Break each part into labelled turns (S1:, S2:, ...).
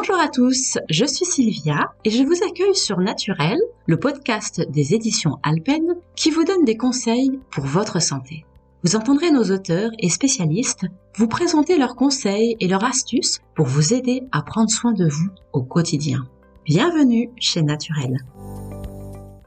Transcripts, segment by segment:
S1: Bonjour à tous, je suis Sylvia et je vous accueille sur Naturel, le podcast des éditions Alpen qui vous donne des conseils pour votre santé. Vous entendrez nos auteurs et spécialistes vous présenter leurs conseils et leurs astuces pour vous aider à prendre soin de vous au quotidien. Bienvenue chez Naturel.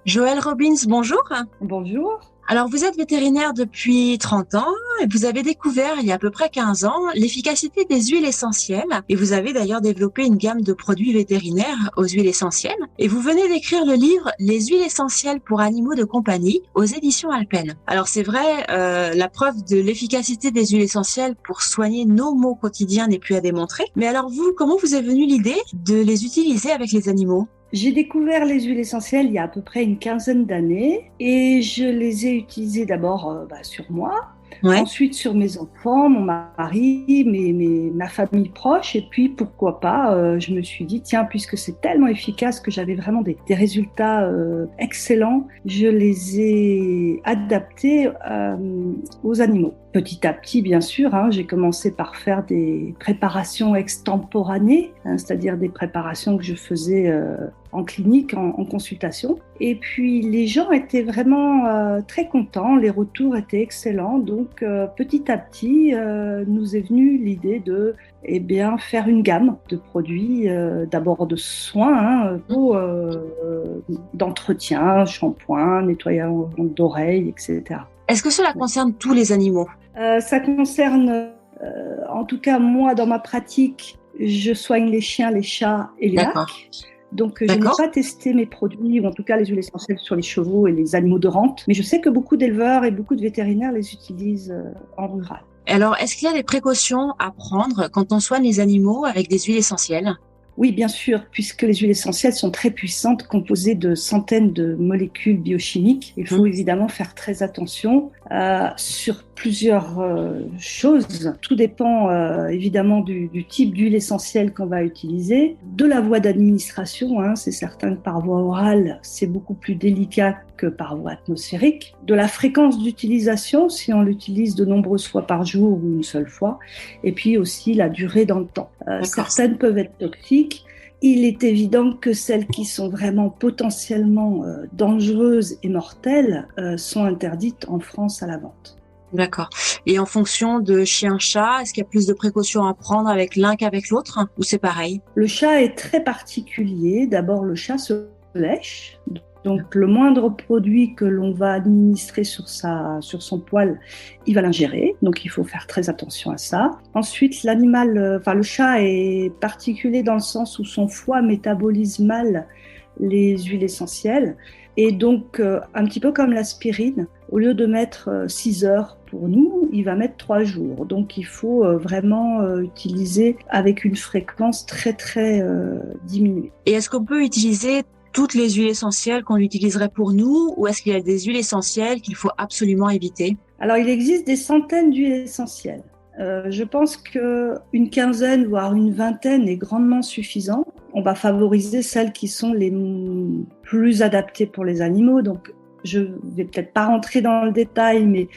S1: Joëlle Robbins, bonjour.
S2: Bonjour.
S1: Alors, vous êtes vétérinaire depuis 30 ans et vous avez découvert il y a à peu près 15 ans l'efficacité des huiles essentielles et vous avez d'ailleurs développé une gamme de produits vétérinaires aux huiles essentielles et vous venez d'écrire le livre Les huiles essentielles pour animaux de compagnie aux éditions Alpen. Alors, c'est vrai, la preuve de l'efficacité des huiles essentielles pour soigner nos maux quotidiens n'est plus à démontrer. Mais alors vous, comment vous est venue l'idée de les utiliser avec les animaux ?
S2: J'ai découvert les huiles essentielles il y a à peu près une quinzaine d'années et je les ai utilisées d'abord sur moi, ensuite sur mes enfants, mon mari, ma famille proche et puis pourquoi pas, je me suis dit tiens, puisque c'est tellement efficace que j'avais vraiment des résultats excellents, je les ai adaptés aux animaux. Petit à petit, bien sûr, j'ai commencé par faire des préparations extemporanées, c'est-à-dire des préparations que je faisais en clinique, en consultation. Et puis, les gens étaient vraiment très contents, les retours étaient excellents. Donc, petit à petit, nous est venue l'idée de faire une gamme de produits, d'abord de soins, d'entretien, shampoing, nettoyage d'oreilles, etc.
S1: Est-ce que cela concerne tous les animaux ?
S2: Ça concerne, en tout cas moi dans ma pratique, je soigne les chiens, les chats et les lacs. Donc je n'ai pas testé mes produits, ou en tout cas les huiles essentielles sur les chevaux et les animaux de rente, mais je sais que beaucoup d'éleveurs et beaucoup de vétérinaires les utilisent en rural.
S1: Alors, est-ce qu'il y a des précautions à prendre quand on soigne les animaux avec des huiles essentielles ?
S2: Oui, bien sûr, puisque les huiles essentielles sont très puissantes, composées de centaines de molécules biochimiques. Il faut évidemment faire très attention sur plusieurs choses. Tout dépend évidemment du type d'huile essentielle qu'on va utiliser, de la voie d'administration, c'est certain que par voie orale, c'est beaucoup plus délicat que par voie atmosphérique, de la fréquence d'utilisation, si on l'utilise de nombreuses fois par jour ou une seule fois, et puis aussi la durée dans le temps. Certaines peuvent être toxiques. Il est évident que celles qui sont vraiment potentiellement dangereuses et mortelles sont interdites en France à la vente.
S1: D'accord. Et en fonction de chien-chat, est-ce qu'il y a plus de précautions à prendre avec l'un qu'avec l'autre ou c'est pareil ?
S2: Le chat est très particulier. D'abord, le chat se lèche. Donc, le moindre produit que l'on va administrer sur son poil, il va l'ingérer. Donc, il faut faire très attention à ça. Ensuite, le chat est particulier dans le sens où son foie métabolise mal les huiles essentielles. Et donc, un petit peu comme l'aspirine, au lieu de mettre 6 heures pour nous, il va mettre 3 jours. Donc, il faut vraiment utiliser avec une fréquence très, très diminuée.
S1: Et est-ce qu'on peut utiliser toutes les huiles essentielles qu'on utiliserait pour nous ou est-ce qu'il y a des huiles essentielles qu'il faut absolument éviter ?
S2: Alors, il existe des centaines d'huiles essentielles. Je pense qu'une quinzaine, voire une vingtaine est grandement suffisant. On va favoriser celles qui sont les plus adaptées pour les animaux. Donc, je vais peut-être pas rentrer dans le détail, mais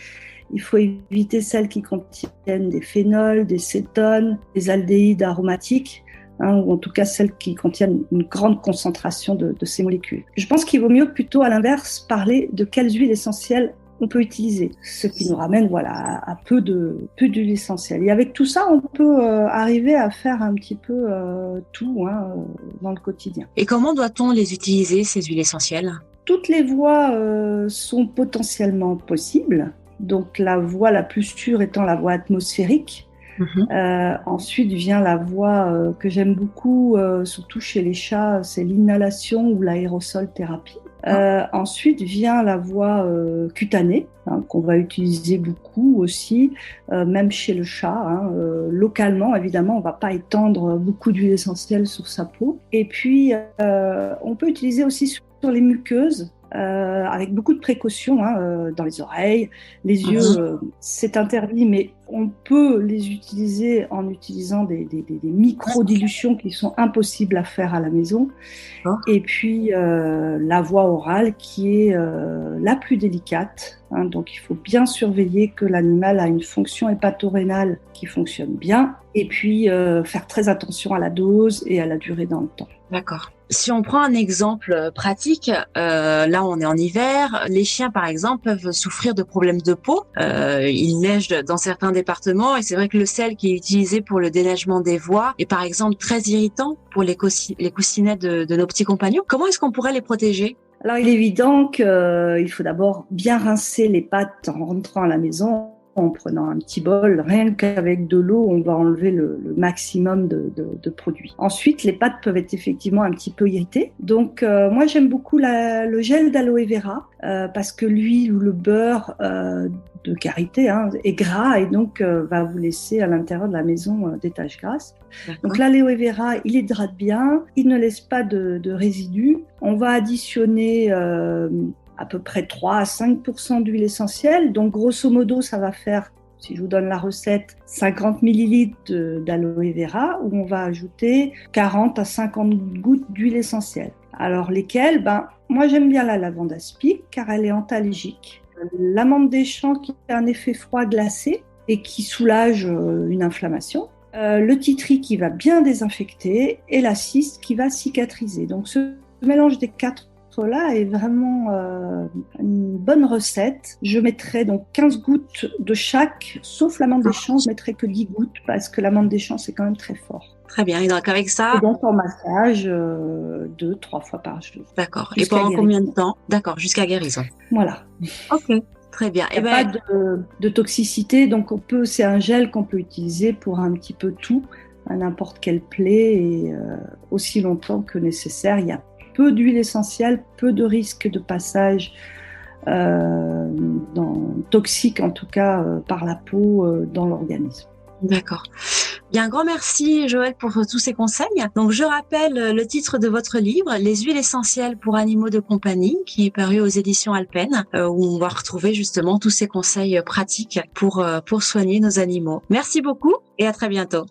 S2: il faut éviter celles qui contiennent des phénols, des cétones, des aldéhydes aromatiques, ou en tout cas celles qui contiennent une grande concentration de ces molécules. Je pense qu'il vaut mieux plutôt à l'inverse parler de quelles huiles essentielles on peut utiliser, ce qui nous ramène à peu d'huile essentielle. Et avec tout ça, on peut arriver à faire un petit peu tout dans le quotidien.
S1: Et comment doit-on les utiliser, ces huiles essentielles ?
S2: Toutes les voies sont potentiellement possibles. Donc la voie la plus sûre étant la voie atmosphérique. Ensuite vient la voie que j'aime beaucoup, surtout chez les chats, c'est l'inhalation ou l'aérosol thérapie. Ensuite vient la voie cutanée, qu'on va utiliser beaucoup aussi, même chez le chat. Localement, évidemment, on ne va pas étendre beaucoup d'huile essentielle sur sa peau. Et puis, on peut utiliser aussi sur les muqueuses, avec beaucoup de précautions dans les oreilles. Les yeux, c'est interdit, mais on peut les utiliser en utilisant des micro-dilutions qui sont impossibles à faire à la maison. Et puis la voix orale qui est la plus délicate. Donc il faut bien surveiller que l'animal a une fonction hépatorénale qui fonctionne bien. Et puis faire très attention à la dose et à la durée dans le temps.
S1: D'accord. Si on prend un exemple pratique, là on est en hiver, les chiens par exemple peuvent souffrir de problèmes de peau. Il neige dans certains départements et c'est vrai que le sel qui est utilisé pour le déneigement des voies est par exemple très irritant pour les coussinets de nos petits compagnons. Comment est-ce qu'on pourrait les protéger ?
S2: Alors il est évident qu'il faut d'abord bien rincer les pattes en rentrant à la maison. En prenant un petit bol, rien qu'avec de l'eau, on va enlever le maximum de produits. Ensuite, les pattes peuvent être effectivement un petit peu irritées. Donc, moi, j'aime beaucoup le gel d'aloe vera parce que l'huile ou le beurre de karité est gras et donc va vous laisser à l'intérieur de la maison des taches grasses. D'accord. Donc, l'aloe vera, il hydrate bien, il ne laisse pas de résidus. On va additionner à peu près 3 à 5% d'huile essentielle. Donc, grosso modo, ça va faire, si je vous donne la recette, 50 millilitres d'aloe vera où on va ajouter 40 à 50 gouttes d'huile essentielle. Alors, lesquelles ? Moi, j'aime bien la lavande aspic car elle est antalgique. L'amande des champs qui a un effet froid glacé et qui soulage une inflammation. Le titri qui va bien désinfecter et la ciste qui va cicatriser. Donc, ce mélange des quatre là est vraiment une bonne recette. Je mettrai donc 15 gouttes de chaque, sauf l'amande des champs, je mettrai que 10 gouttes parce que l'amande des champs c'est quand même très fort.
S1: Très bien, et donc avec ça...
S2: Et donc en massage 2-3 fois par jour.
S1: D'accord, et pendant combien de temps ? D'accord, jusqu'à guérison.
S2: Voilà.
S1: Ok, très bien.
S2: Il n'y a pas de toxicité, donc c'est un gel qu'on peut utiliser pour un petit peu tout, à n'importe quelle plaie et aussi longtemps que nécessaire. Il y a peu d'huile essentielle, peu de risque de passage toxique, en tout cas par la peau dans l'organisme.
S1: D'accord. Bien, un grand merci Joëlle pour tous ces conseils. Donc je rappelle le titre de votre livre, Les huiles essentielles pour animaux de compagnie, qui est paru aux éditions Alpen, où on va retrouver justement tous ces conseils pratiques pour soigner nos animaux. Merci beaucoup et à très bientôt.